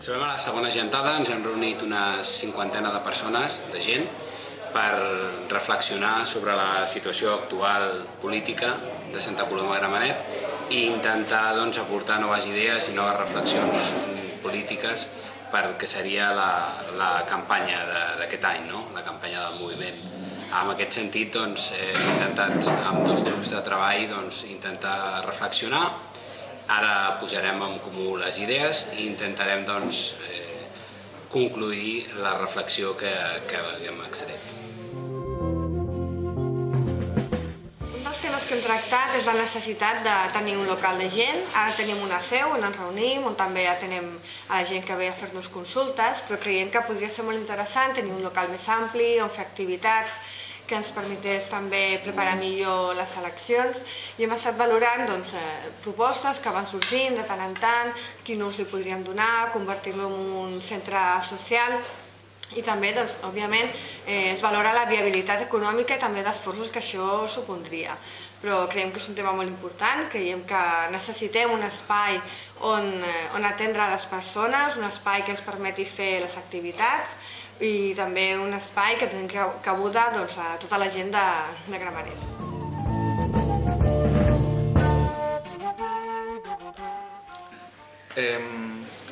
Trobem a la segona gentada, ens hem reunit una cinquantena de persones, de gent, per reflexionar sobre la situació actual política de Santa Coloma de Gramenet i intentar aportar noves idees i noves reflexions polítiques per que seria la campanya d'aquest any, la campanya del moviment. En aquest sentit, hem intentat, amb 2 grups de treball, intentar reflexionar. Ara posarem en comú les idees i intentarem concluir la reflexió que hem extret. Un dels temes que hem tractat és la necessitat de tenir un local de gent. Ara tenim una seu on ens reunim, on també atenem a la gent que ve a fer-nos consultes, però creiem que podria ser molt interessant tenir un local més ampli, on fer activitats que ens permetés també preparar millor les eleccions, i hem estat valorant propostes que van sorgint de tant en tant, quin ús li podríem donar, convertir-lo en un centre social, i també, òbviament, es valora la viabilitat econòmica i també d'esforços que això supondria. Però creiem que és un tema molt important, creiem que necessitem un espai on atendre les persones, un espai que ens permeti fer les activitats i també un espai que tingui cabuda a tota la gent de Gramenet.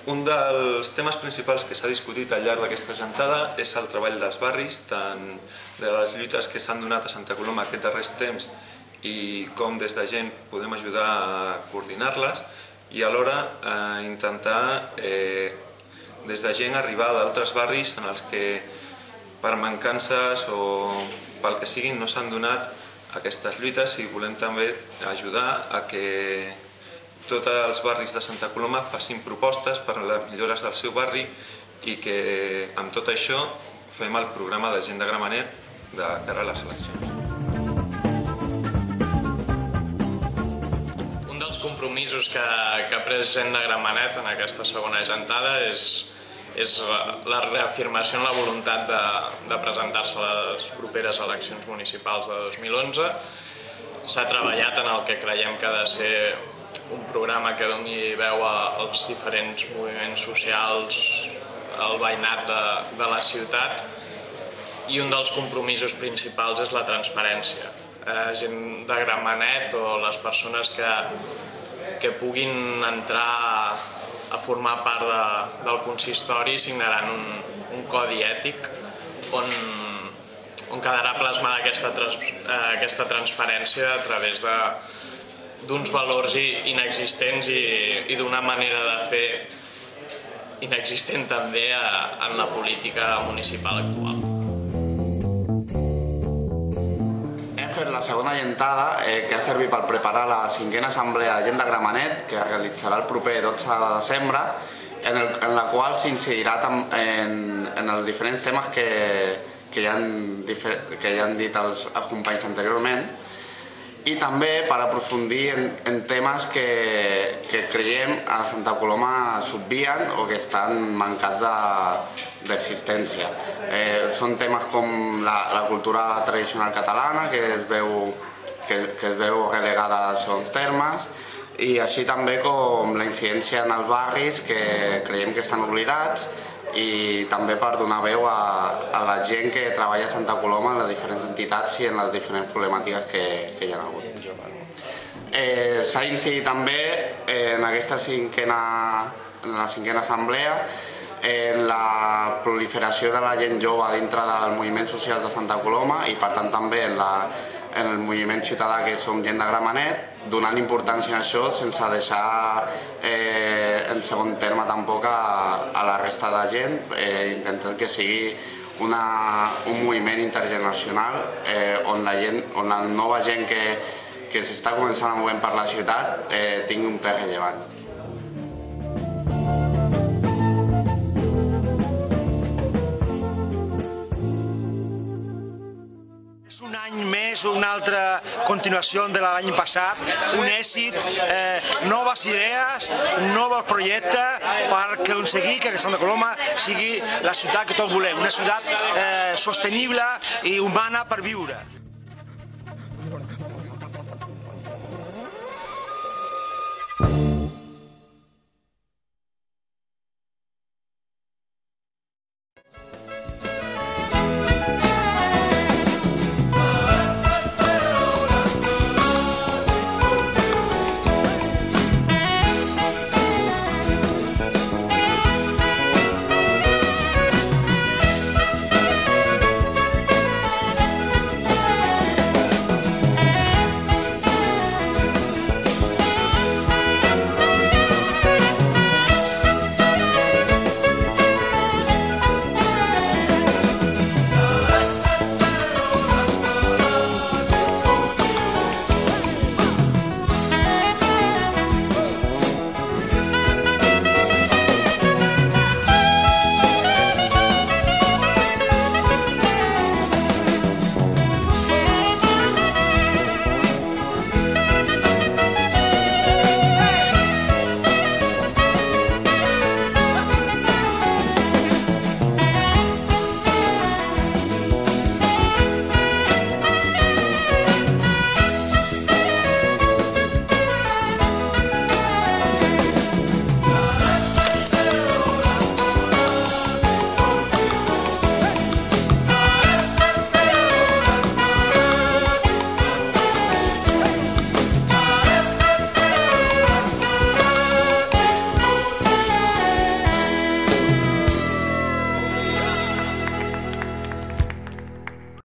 Un dels temes principals que s'ha discutit al llarg d'aquesta gentada és el treball dels barris, tant de les lluites que s'han donat a Santa Coloma aquests darrers temps i com des de gent podem ajudar a coordinar-les, i alhora intentar des de gent arribar d'altres barris en els que per mancances o pel que siguin no s'han donat aquestes lluites, i volem també ajudar a que tots els barris de Santa Coloma facin propostes per a les millores del seu barri i que amb tot això fem el programa de gent de Gramenet de cara a les eleccions. Un dels compromisos que ha pres gent de Gramenet en aquesta segona gentada és la reafirmació en la voluntat de presentar-se a les properes eleccions municipals de 2011. S'ha treballat en el que creiem que ha de ser un programa que doni veu als diferents moviments socials, al veïnat de la ciutat, i un dels compromisos principals és la transparència. Gent de Gramenet o les persones que puguin entrar a formar part del consistori signaran un codi ètic on quedarà plasmada aquesta transparència a través d'uns valors inexistents i d'una manera de fer inexistent també en la política municipal actual. Hem fet la segona gentada que ha servit per preparar la 5a assemblea de gent de Gramenet, que es realitzarà el proper 12 de desembre, en la qual s'incidirà en els diferents temes que ja han dit els companys anteriorment, i també per aprofundir en temes que creiem a Santa Coloma s'obvien o que estan mancats d'existència. Són temes com la cultura tradicional catalana, que es veu relegada a segons termes, i així també com la incidència en els barris, que creiem que estan oblidats, i també per donar veu a la gent que treballa a Santa Coloma en les diferents entitats i en les diferents problemàtiques que hi ha hagut. S'ha incidit també en aquesta 5a assemblea en la proliferació de la gent jove dintre dels moviments socials de Santa Coloma i per tant també en el moviment ciutadà que som gent de Gramenet, donant importància a això sense deixar en segon terme tampoc a la resta de gent, intentant que sigui un moviment intergeneracional on la nova gent que s'està començant a moure per la ciutat tingui un pes rellevant. És un any més, una altra continuació de l'any passat, un èxit, noves idees, un nou projecte per aconseguir que Santa Coloma sigui la ciutat que tots volem, una ciutat sostenible i humana per viure.